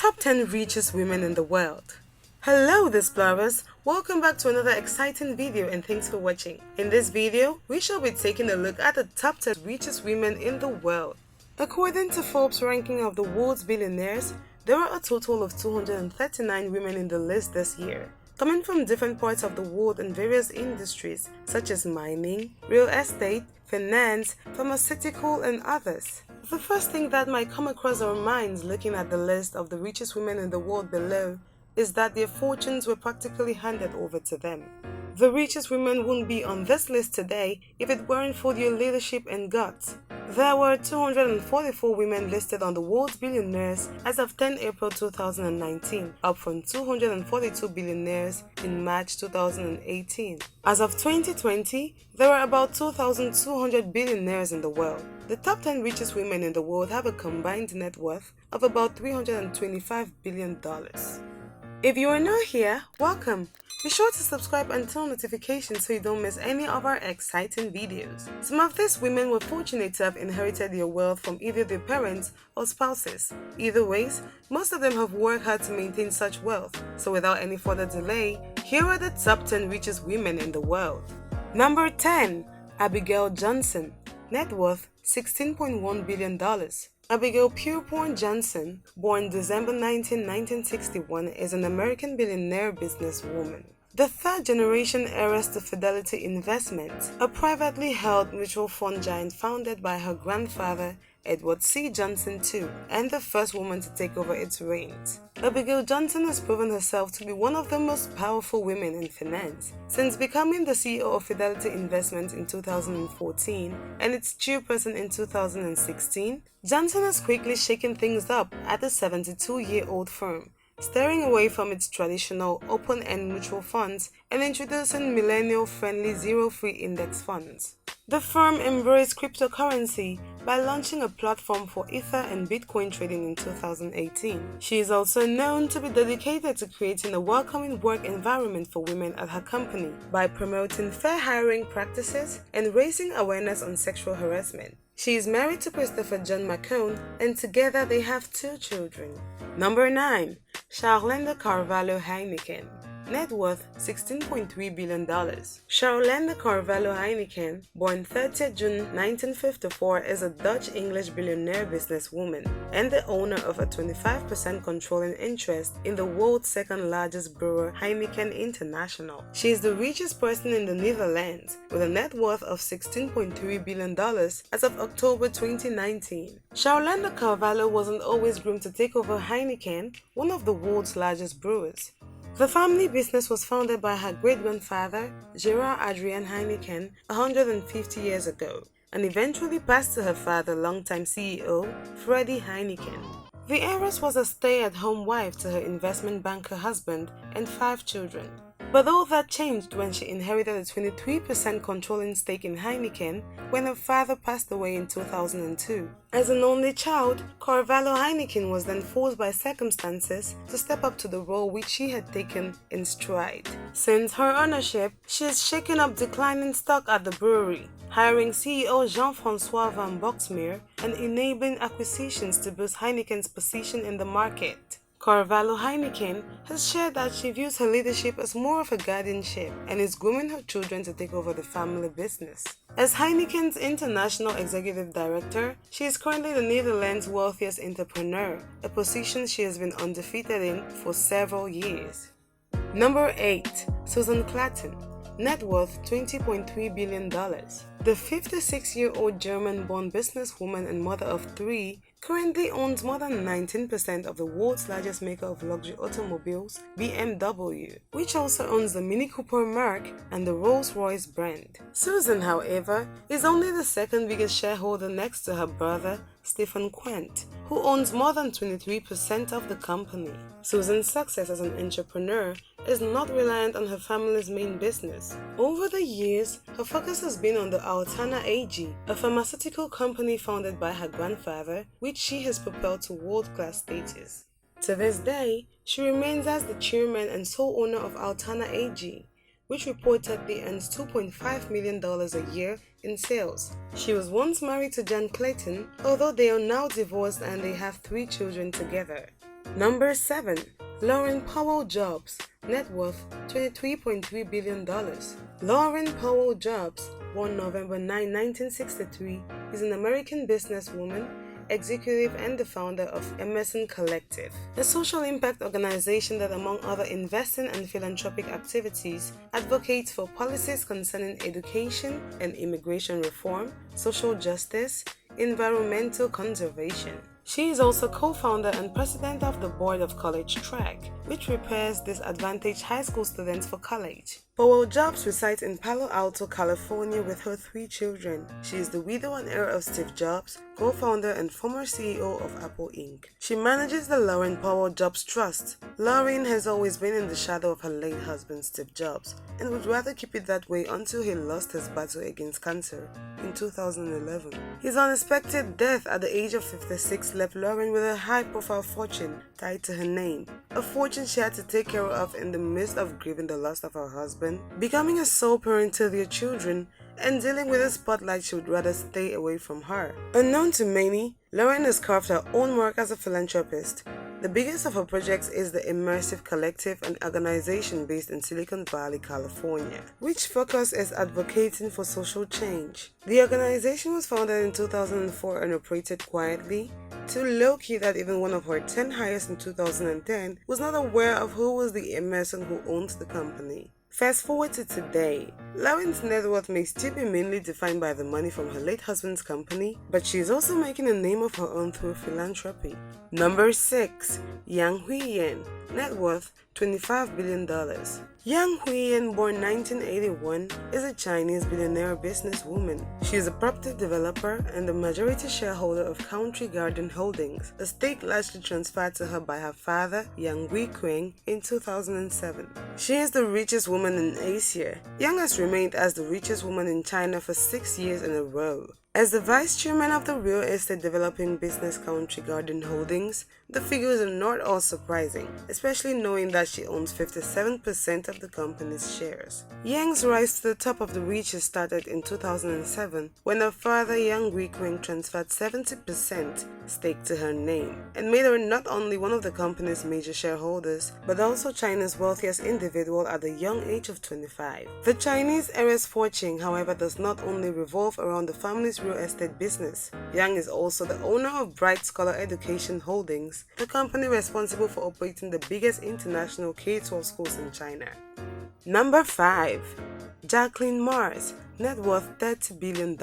Top 10 Richest Women in the World. Hello displorers, welcome back to another exciting video and thanks for watching. In this video, we shall be taking a look at the top 10 richest women in the world. According to Forbes ranking of the world's billionaires, there are a total of 239 women in the list this year, coming from different parts of the world in various industries such as mining, real estate, finance, pharmaceutical, and others. The first thing that might come across our minds looking at the list of the richest women in the world below is that their fortunes were practically handed over to them. The richest women wouldn't be on this list today if it weren't for their leadership and guts. There were 244 women listed on the world's billionaires as of 10 April 2019, up from 242 billionaires in March 2018. As of 2020, there are about 2,200 billionaires in the world. The top 10 richest women in the world have a combined net worth of about $325 billion. If you are new here, welcome! Be sure to subscribe and turn on notifications so you don't miss any of our exciting videos. Some of these women were fortunate to have inherited their wealth from either their parents or spouses. Either ways, most of them have worked hard to maintain such wealth. So without any further delay, here are the top 10 richest women in the world. Number 10. Abigail Johnson. Net worth $16.1 billion. Abigail Johnson, born December 19, 1961, is an American billionaire businesswoman. The third-generation heiress to Fidelity Investments, a privately held mutual fund giant founded by her grandfather, Edward C. Johnson II, and the first woman to take over its reins. Abigail Johnson has proven herself to be one of the most powerful women in finance. Since becoming the CEO of Fidelity Investments in 2014 and its chairperson in 2016, Johnson has quickly shaken things up at the 72-year-old firm, steering away from its traditional open-end mutual funds and introducing millennial-friendly zero-fee index funds. The firm embraced cryptocurrency by launching a platform for Ether and Bitcoin trading in 2018. She is also known to be dedicated to creating a welcoming work environment for women at her company by promoting fair hiring practices and raising awareness on sexual harassment. She is married to Christopher John McCone and together they have 2 children. Number 9. Sharona Heineken. Net worth $16.3 billion. Sharona Heineken, born 30 June 1954, is a Dutch-English billionaire businesswoman and the owner of a 25% controlling interest in the world's second-largest brewer, Heineken International. She is the richest person in the Netherlands, with a net worth of $16.3 billion as of October 2019. Sharona Carvalho wasn't always groomed to take over Heineken, one of the world's largest brewers. The family business was founded by her great-grandfather, Gerard Adrian Heineken, 150 years ago, and eventually passed to her father, longtime CEO, Freddie Heineken. The heiress was a stay-at-home wife to her investment banker husband and 5 children. But all that changed when she inherited a 23% controlling stake in Heineken when her father passed away in 2002. As an only child, Carvalho Heineken was then forced by circumstances to step up to the role which she had taken in stride. Since her ownership, she has shaken up declining stock at the brewery, hiring CEO Jean-François van Boxmeer and enabling acquisitions to boost Heineken's position in the market. Carvalho Heineken has shared that she views her leadership as more of a guardianship and is grooming her children to take over the family business. As Heineken's international executive director, she is currently the Netherlands' wealthiest entrepreneur, a position she has been undefeated in for several years. Number 8. Susan Platen. Net worth $20.3 billion. The 56-year-old German-born businesswoman and mother of 3 currently owns more than 19% of the world's largest maker of luxury automobiles, BMW, which also owns the Mini Cooper marque and the Rolls-Royce brand. Susan, however, is only the second biggest shareholder next to her brother, Stephen Quent, who owns more than 23% of the company. Susan's success as an entrepreneur is not reliant on her family's main business. Over the years, her focus has been on the Altana AG, a pharmaceutical company founded by her grandfather, which she has propelled to world-class status. To this day, she remains as the chairman and sole owner of Altana AG, which reportedly earns $2.5 million a year in sales. She was once married to John Platen, although they are now divorced and they have 3 children together. Number 7. Laurene Powell Jobs, net worth $23.3 billion. Laurene Powell Jobs, born November 9, 1963, is an American businesswoman, executive, and the founder of Emerson Collective, a social impact organization that, among other investing and philanthropic activities, advocates for policies concerning education and immigration reform, social justice, environmental conservation. She is also co-founder and president of the board of College Track, which prepares disadvantaged high school students for college. Powell Jobs resides in Palo Alto, California with her 3 children. She is the widow and heir of Steve Jobs, co-founder and former CEO of Apple Inc. She manages the Laurene Powell Jobs Trust. Laurene has always been in the shadow of her late husband Steve Jobs and would rather keep it that way until he lost his battle against cancer in 2011. His unexpected death at the age of 56 left Laurene with a high-profile fortune tied to her name, a fortune she had to take care of in the midst of grieving the loss of her husband, becoming a sole parent to their children, and dealing with a spotlight she would rather stay away from her. Unknown to many, Laurene has carved her own mark as a philanthropist. The biggest of her projects is the Immersive Collective, an organization based in Silicon Valley, California, which focus is advocating for social change. The organization was founded in 2004 and operated quietly, too low-key that even one of her 10 hires in 2010 was not aware of who was the Emerson who owned the company. Fast forward to today, Lauren's net worth may still be mainly defined by the money from her late husband's company, but she is also making a name of her own through philanthropy. Number 6. Yang Huiyan, net worth $25 billion. Yang Huiyan, born 1981, is a Chinese billionaire businesswoman. She is a property developer and the majority shareholder of Country Garden Holdings, a stake largely transferred to her by her father, Yang Weikuang, in 2007. She is the richest woman in Asia. Yang has remained as the richest woman in China for 6 years in a row. As the vice chairman of the real estate developing business Country Garden Holdings, the figures are not all surprising, especially knowing that she owns 57% of the company's shares. Yang's rise to the top of the Richest started in 2007 when her father Yang Weikuang transferred 70% stake to her name and made her not only one of the company's major shareholders, but also China's wealthiest individual at the young age of 25. The Chinese heiress fortune, however, does not only revolve around the family's real estate business. Yang is also the owner of Bright Scholar Education Holdings, the company responsible for operating the biggest international K-12 schools in China. Number 5. Jacqueline Mars, net worth $30 billion.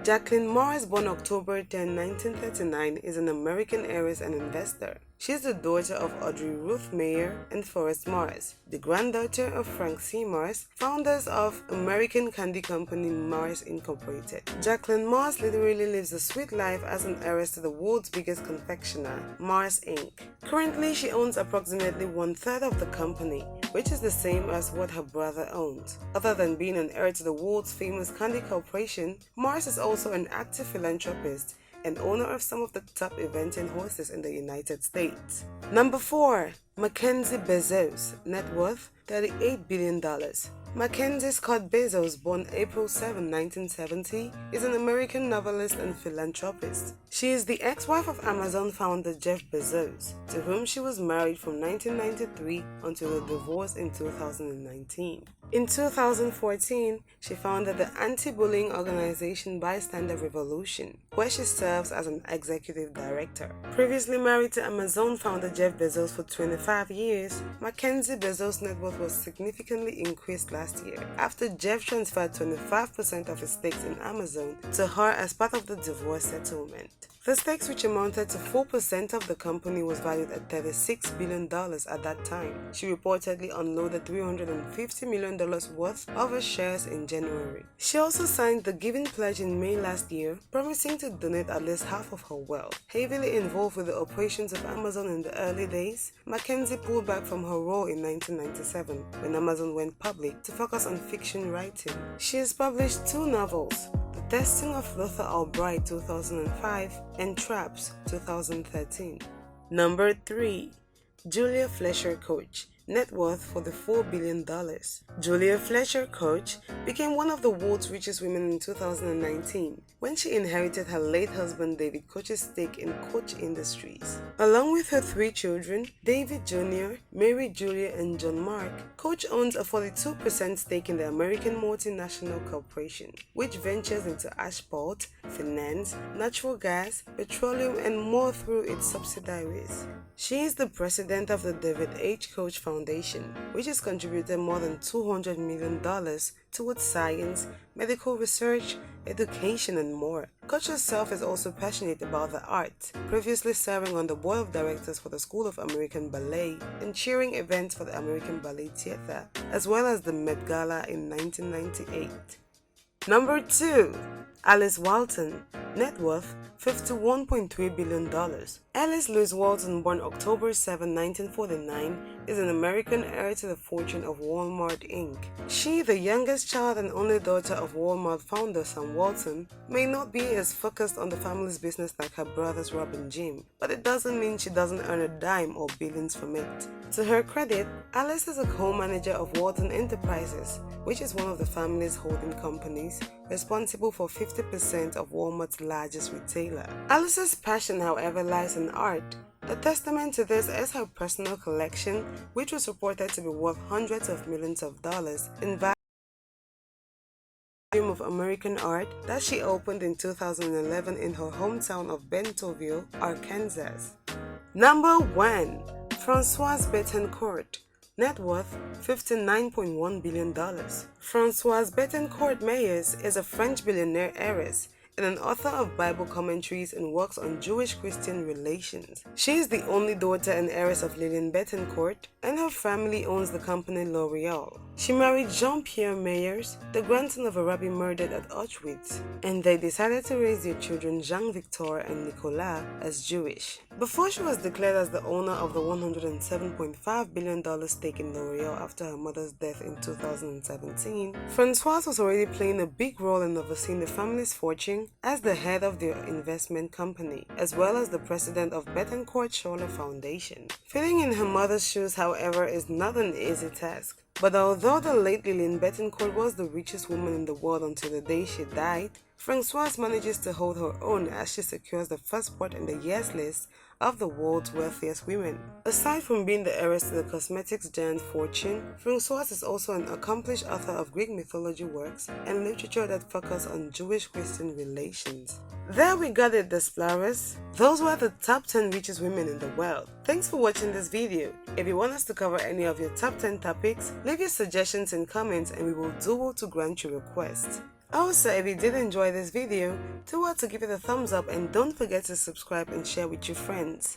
Jacqueline Mars, born October 10, 1939, is an American heiress and investor. She is the daughter of Audrey Ruth Mayer and Forrest Mars, the granddaughter of Frank C. Mars, founders of American candy company Mars Incorporated. Jacqueline Mars literally lives a sweet life as an heiress to the world's biggest confectioner, Mars Inc. Currently, she owns approximately 1/3 of the company, which is the same as what her brother owns. Other than being an heir to the world's famous candy corporation, Mars is also an active philanthropist and owner of some of the top eventing horses in the United States. Number 4. Mackenzie Bezos, net worth $38 billion. Mackenzie Scott Bezos, born April 7, 1970, is an American novelist and philanthropist. She is the ex-wife of Amazon founder Jeff Bezos, to whom she was married from 1993 until her divorce in 2019. In 2014, she founded the anti-bullying organization Bystander Revolution, where she serves as an executive director. Previously married to Amazon founder Jeff Bezos for 25 years, Mackenzie Bezos' net worth was significantly increased last year after Jeff transferred 25% of his stakes in Amazon to her as part of the divorce settlement. The stakes, which amounted to 4% of the company, was valued at $36 billion at that time. She reportedly unloaded $350 million worth of her shares in January. She also signed the Giving Pledge in May last year, promising to donate at least half of her wealth. Heavily involved with the operations of Amazon in the early days, Mackenzie pulled back from her role in 1997 when Amazon went public to focus on fiction writing. She has published 2 novels, The Testing of Luther Albright 2005 and Traps 2013. Number 3. Julia Fletcher Coach, net worth for the $4 billion. Julia Fletcher, coach, became one of the world's richest women in 2019 when she inherited her late husband David Koch's stake in Koch Industries. Along with her 3 children, David Jr., Mary Julia, and John Mark, Koch owns a 42% stake in the American multinational corporation, which ventures into asphalt, finance, natural gas, petroleum, and more through its subsidiaries. She is the president of the David H. Koch Foundation, which has contributed more than $200 million towards science, medical research, education, and more. Koch herself is also passionate about the arts, previously serving on the board of directors for the School of American Ballet and cheering events for the American Ballet Theatre, as well as the Met Gala in 1998. Number 2. Alice Walton, net worth $51.3 billion. Alice Louise Walton, born October 7, 1949, is an American heir to the fortune of Walmart Inc. She, the youngest child and only daughter of Walmart founder Sam Walton, may not be as focused on the family's business like her brothers Rob and Jim, but it doesn't mean she doesn't earn a dime or billions from it. To her credit, Alice is a co-manager of Walton Enterprises, which is one of the family's holding companies, responsible for 50% of Walmart's largest retailer. Alice's passion, however, lies in art. A testament to this is her personal collection, which was reported to be worth hundreds of millions of dollars in value of American art that she opened in 2011 in her hometown of Bentonville, Arkansas. Number 1. Francoise Bettencourt, net worth $59.1 billion. Francoise Bettencourt Meyers is a French billionaire heiress and an author of Bible commentaries and works on Jewish-Christian relations. She is the only daughter and heiress of Lillian Bettencourt, and her family owns the company L'Oreal. She married Jean-Pierre Meyers, the grandson of a rabbi murdered at Auschwitz, and they decided to raise their children Jean-Victor and Nicolas as Jewish. Before she was declared as the owner of the $107.5 billion stake in L'Oreal after her mother's death in 2017, Francoise was already playing a big role in overseeing the family's fortune as the head of their investment company, as well as the president of Bettencourt Scholar Foundation. Filling in her mother's shoes, however, is not an easy task. But although the late Lillian Bettencourt was the richest woman in the world until the day she died, Francoise manages to hold her own as she secures the first spot in the year's list of the world's wealthiest women. Aside from being the heiress to the cosmetics giant Fortune, Francoise is also an accomplished author of Greek mythology works and literature that focus on Jewish-Christian relations. There we got it, displorers. Those were the top 10 richest women in the world. Thanks for watching this video. If you want us to cover any of your top 10 topics, leave your suggestions in comments and we will do well to grant your request. Also, if you did enjoy this video, do well to give it a thumbs up and don't forget to subscribe and share with your friends.